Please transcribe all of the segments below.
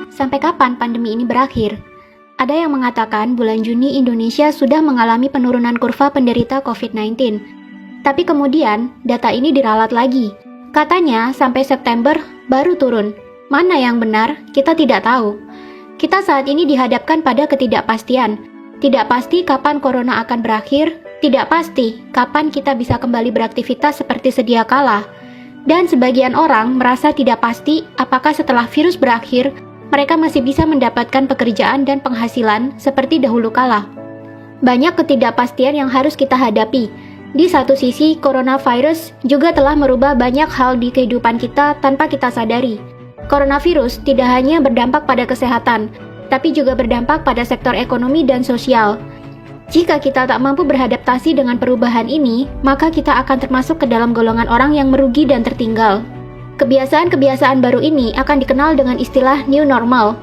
Sampai kapan pandemi ini berakhir? Ada yang mengatakan bulan Juni Indonesia sudah mengalami penurunan kurva penderita COVID-19. Tapi kemudian data ini diralat lagi. Katanya sampai September baru turun. Mana yang benar? Kita tidak tahu. Kita saat ini dihadapkan pada ketidakpastian. Tidak pasti kapan corona akan berakhir, tidak pasti kapan kita bisa kembali beraktivitas seperti sedia kala. Dan sebagian orang merasa tidak pasti apakah setelah virus berakhir, mereka masih bisa mendapatkan pekerjaan dan penghasilan seperti dahulu kala. Banyak ketidakpastian yang harus kita hadapi. Di satu sisi, coronavirus juga telah merubah banyak hal di kehidupan kita tanpa kita sadari. Coronavirus tidak hanya berdampak pada kesehatan, tapi juga berdampak pada sektor ekonomi dan sosial. Jika kita tak mampu beradaptasi dengan perubahan ini, maka kita akan termasuk ke dalam golongan orang yang merugi dan tertinggal. Kebiasaan-kebiasaan baru ini akan dikenal dengan istilah new normal.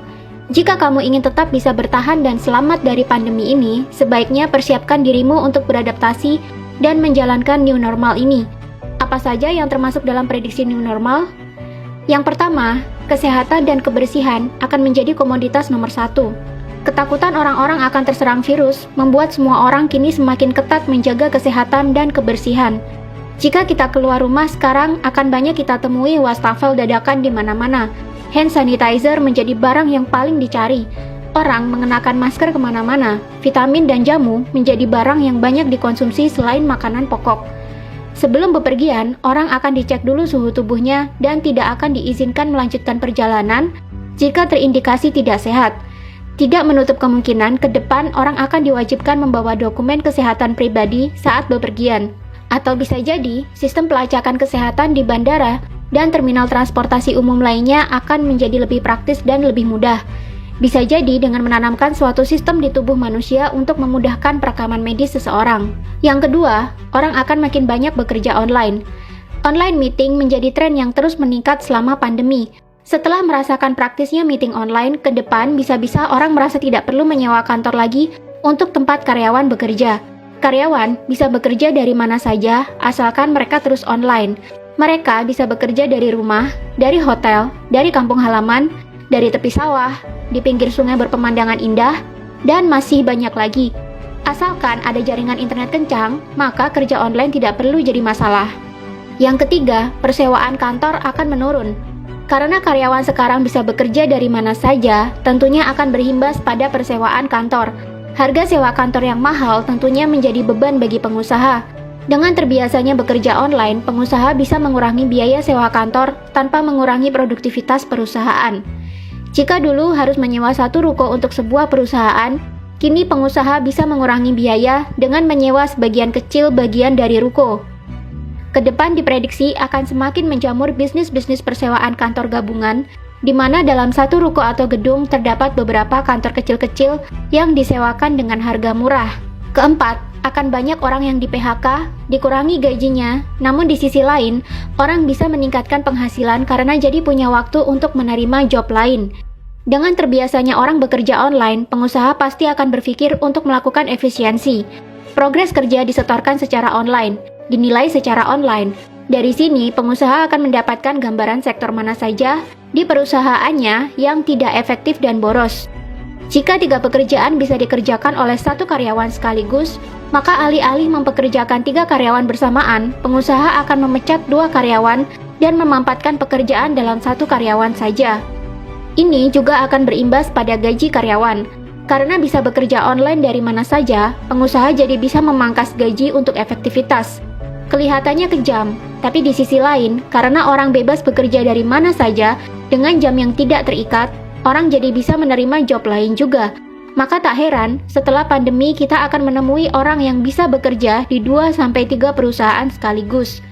Jika kamu ingin tetap bisa bertahan dan selamat dari pandemi ini, sebaiknya persiapkan dirimu untuk beradaptasi dan menjalankan new normal ini. Apa saja yang termasuk dalam prediksi new normal? Yang pertama, kesehatan dan kebersihan akan menjadi komoditas nomor 1. Ketakutan orang-orang akan terserang virus membuat semua orang kini semakin ketat menjaga kesehatan dan kebersihan. Jika kita keluar rumah sekarang, akan banyak kita temui wastafel dadakan di mana-mana. Hand sanitizer menjadi barang yang paling dicari. Orang mengenakan masker kemana-mana. Vitamin dan jamu menjadi barang yang banyak dikonsumsi selain makanan pokok. Sebelum bepergian, orang akan dicek dulu suhu tubuhnya dan tidak akan diizinkan melanjutkan perjalanan jika terindikasi tidak sehat. Tidak menutup kemungkinan ke depan orang akan diwajibkan membawa dokumen kesehatan pribadi saat bepergian. Atau bisa jadi, sistem pelacakan kesehatan di bandara dan terminal transportasi umum lainnya akan menjadi lebih praktis dan lebih mudah. Bisa jadi dengan menanamkan suatu sistem di tubuh manusia untuk memudahkan perekaman medis seseorang. Yang kedua, orang akan makin banyak bekerja online. Online meeting menjadi tren yang terus meningkat selama pandemi. Setelah merasakan praktisnya meeting online, ke depan bisa-bisa orang merasa tidak perlu menyewa kantor lagi untuk tempat karyawan bekerja. Karyawan bisa bekerja dari mana saja, asalkan mereka terus online. Mereka bisa bekerja dari rumah, dari hotel, dari kampung halaman, dari tepi sawah, di pinggir sungai berpemandangan indah, dan masih banyak lagi. Asalkan ada jaringan internet kencang, maka kerja online tidak perlu jadi masalah. Yang ketiga, persewaan kantor akan menurun. Karena karyawan sekarang bisa bekerja dari mana saja, tentunya akan berimbas pada persewaan kantor. Harga sewa kantor yang mahal tentunya menjadi beban bagi pengusaha. Dengan terbiasanya bekerja online, pengusaha bisa mengurangi biaya sewa kantor tanpa mengurangi produktivitas perusahaan. Jika dulu harus menyewa satu ruko untuk sebuah perusahaan, kini pengusaha bisa mengurangi biaya dengan menyewa sebagian kecil bagian dari ruko. Kedepan diprediksi akan semakin menjamur bisnis-bisnis persewaan kantor gabungan, di mana dalam satu ruko atau gedung terdapat beberapa kantor kecil-kecil yang disewakan dengan harga murah. Keempat, akan banyak orang yang di-PHK, dikurangi gajinya, namun di sisi lain, orang bisa meningkatkan penghasilan karena jadi punya waktu untuk menerima job lain. Dengan terbiasanya orang bekerja online, pengusaha pasti akan berpikir untuk melakukan efisiensi. Progres kerja disetorkan secara online, dinilai secara online. Dari sini, pengusaha akan mendapatkan gambaran sektor mana saja di perusahaannya yang tidak efektif dan boros. Jika 3 pekerjaan bisa dikerjakan oleh 1 karyawan sekaligus, maka alih-alih mempekerjakan 3 karyawan bersamaan, pengusaha akan memecat 2 karyawan dan memampatkan pekerjaan dalam 1 karyawan saja. Ini juga akan berimbas pada gaji karyawan. Karena bisa bekerja online dari mana saja, pengusaha jadi bisa memangkas gaji untuk efektivitas. Kelihatannya kejam, tapi di sisi lain, karena orang bebas bekerja dari mana saja dengan jam yang tidak terikat, orang jadi bisa menerima job lain juga. Maka tak heran, setelah pandemi kita akan menemui orang yang bisa bekerja di 2-3 perusahaan sekaligus.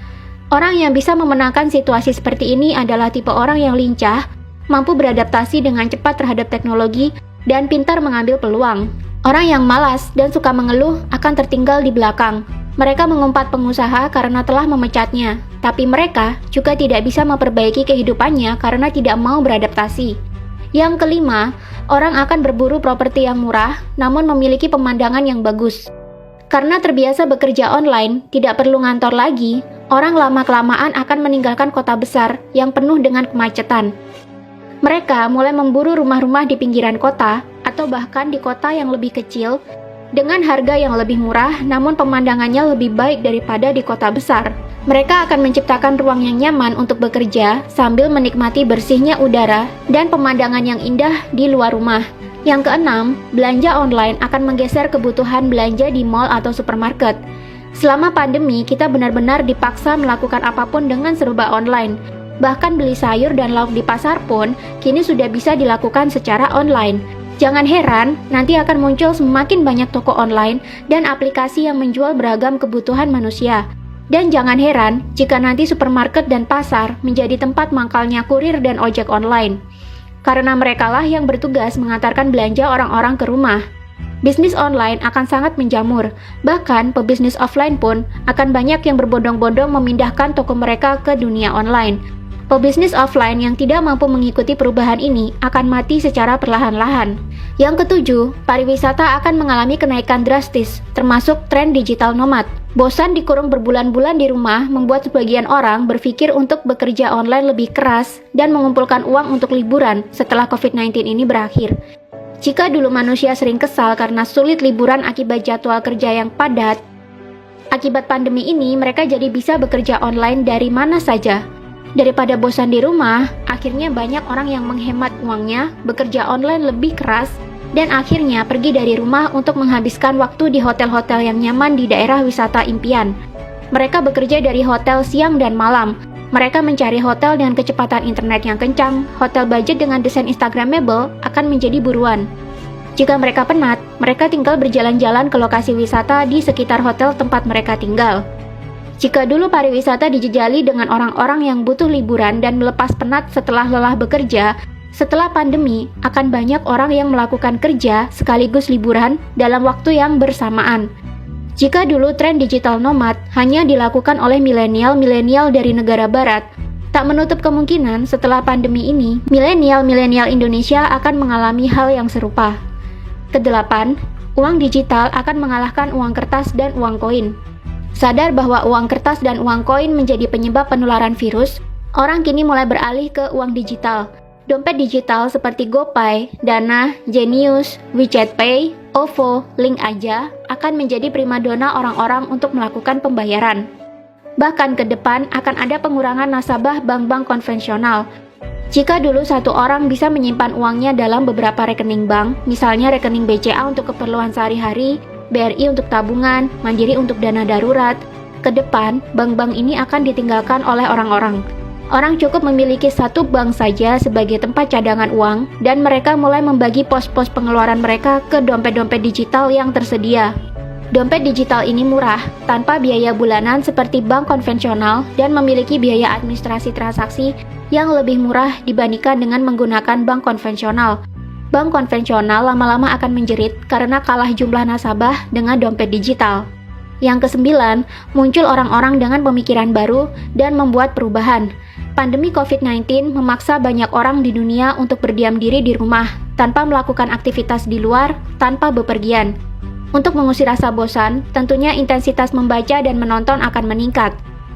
Orang yang bisa memenangkan situasi seperti ini adalah tipe orang yang lincah, mampu beradaptasi dengan cepat terhadap teknologi, dan pintar mengambil peluang. Orang yang malas dan suka mengeluh akan tertinggal di belakang. Mereka mengumpat pengusaha karena telah memecatnya, tapi mereka juga tidak bisa memperbaiki kehidupannya karena tidak mau beradaptasi. Yang kelima, orang akan berburu properti yang murah namun memiliki pemandangan yang bagus. Karena terbiasa bekerja online, tidak perlu ngantor lagi, orang lama-kelamaan akan meninggalkan kota besar yang penuh dengan kemacetan. Mereka mulai memburu rumah-rumah di pinggiran kota atau bahkan di kota yang lebih kecil dengan harga yang lebih murah namun pemandangannya lebih baik daripada di kota besar. Mereka akan menciptakan ruang yang nyaman untuk bekerja sambil menikmati bersihnya udara dan pemandangan yang indah di luar rumah. Yang keenam, belanja online akan menggeser kebutuhan belanja di mall atau supermarket. Selama pandemi, kita benar-benar dipaksa melakukan apapun dengan serba online. Bahkan beli sayur dan lauk di pasar pun kini sudah bisa dilakukan secara online. Jangan heran, nanti akan muncul semakin banyak toko online dan aplikasi yang menjual beragam kebutuhan manusia. Dan jangan heran jika nanti supermarket dan pasar menjadi tempat mangkalnya kurir dan ojek online. Karena merekalah yang bertugas mengantarkan belanja orang-orang ke rumah. Bisnis online akan sangat menjamur, bahkan pebisnis offline pun akan banyak yang berbondong-bondong memindahkan toko mereka ke dunia online. Pebisnis offline yang tidak mampu mengikuti perubahan ini akan mati secara perlahan-lahan. Yang ketujuh, pariwisata akan mengalami kenaikan drastis, termasuk tren digital nomad. Bosan dikurung berbulan-bulan di rumah membuat sebagian orang berpikir untuk bekerja online lebih keras dan mengumpulkan uang untuk liburan setelah COVID-19 ini berakhir. Jika dulu manusia sering kesal karena sulit liburan akibat jadwal kerja yang padat, akibat pandemi ini mereka jadi bisa bekerja online dari mana saja. Daripada bosan di rumah, akhirnya banyak orang yang menghemat uangnya, bekerja online lebih keras, dan akhirnya pergi dari rumah untuk menghabiskan waktu di hotel-hotel yang nyaman di daerah wisata impian. Mereka bekerja dari hotel siang dan malam. Mereka mencari hotel dengan kecepatan internet yang kencang, hotel budget dengan desain Instagramable akan menjadi buruan. Jika mereka penat, mereka tinggal berjalan-jalan ke lokasi wisata di sekitar hotel tempat mereka tinggal. Jika dulu pariwisata dijejali dengan orang-orang yang butuh liburan dan melepas penat setelah lelah bekerja, setelah pandemi akan banyak orang yang melakukan kerja sekaligus liburan dalam waktu yang bersamaan. Jika dulu tren digital nomad hanya dilakukan oleh milenial-milenial dari negara barat, tak menutup kemungkinan setelah pandemi ini, milenial-milenial Indonesia akan mengalami hal yang serupa. Kedelapan, uang digital akan mengalahkan uang kertas dan uang koin. Sadar bahwa uang kertas dan uang koin menjadi penyebab penularan virus, orang kini mulai beralih ke uang digital. Dompet digital seperti GoPay, Dana, Genius, WeChat Pay, OVO, Link Aja akan menjadi primadona orang-orang untuk melakukan pembayaran. Bahkan ke depan akan ada pengurangan nasabah bank-bank konvensional. Jika dulu satu orang bisa menyimpan uangnya dalam beberapa rekening bank, misalnya rekening BCA untuk keperluan sehari-hari, BRI untuk tabungan, Mandiri untuk dana darurat. Ke depan, bank-bank ini akan ditinggalkan oleh orang-orang. Orang cukup memiliki satu bank saja sebagai tempat cadangan uang, dan mereka mulai membagi pos-pos pengeluaran mereka ke dompet-dompet digital yang tersedia. Dompet digital ini murah, tanpa biaya bulanan seperti bank konvensional, dan memiliki biaya administrasi transaksi yang lebih murah dibandingkan dengan menggunakan bank konvensional. Bank konvensional lama-lama akan menjerit karena kalah jumlah nasabah dengan dompet digital. Yang kesembilan, muncul orang-orang dengan pemikiran baru dan membuat perubahan. Pandemi COVID-19 memaksa banyak orang di dunia untuk berdiam diri di rumah, tanpa melakukan aktivitas di luar, tanpa bepergian. Untuk mengusir rasa bosan, tentunya intensitas membaca dan menonton akan meningkat.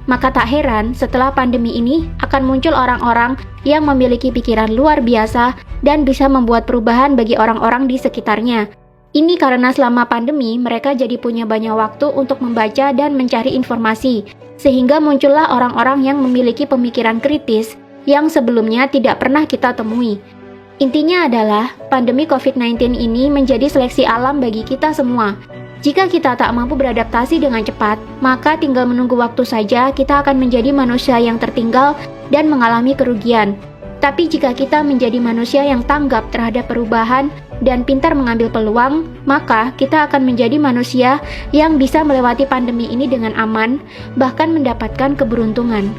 Maka tak heran setelah pandemi ini akan muncul orang-orang yang memiliki pikiran luar biasa dan bisa membuat perubahan bagi orang-orang di sekitarnya. Ini karena selama pandemi mereka jadi punya banyak waktu untuk membaca dan mencari informasi, sehingga muncullah orang-orang yang memiliki pemikiran kritis yang sebelumnya tidak pernah kita temui. Intinya adalah pandemi COVID-19 ini menjadi seleksi alam bagi kita semua. Jika kita tak mampu beradaptasi dengan cepat, maka tinggal menunggu waktu saja kita akan menjadi manusia yang tertinggal dan mengalami kerugian. Tapi jika kita menjadi manusia yang tanggap terhadap perubahan dan pintar mengambil peluang, maka kita akan menjadi manusia yang bisa melewati pandemi ini dengan aman, bahkan mendapatkan keberuntungan.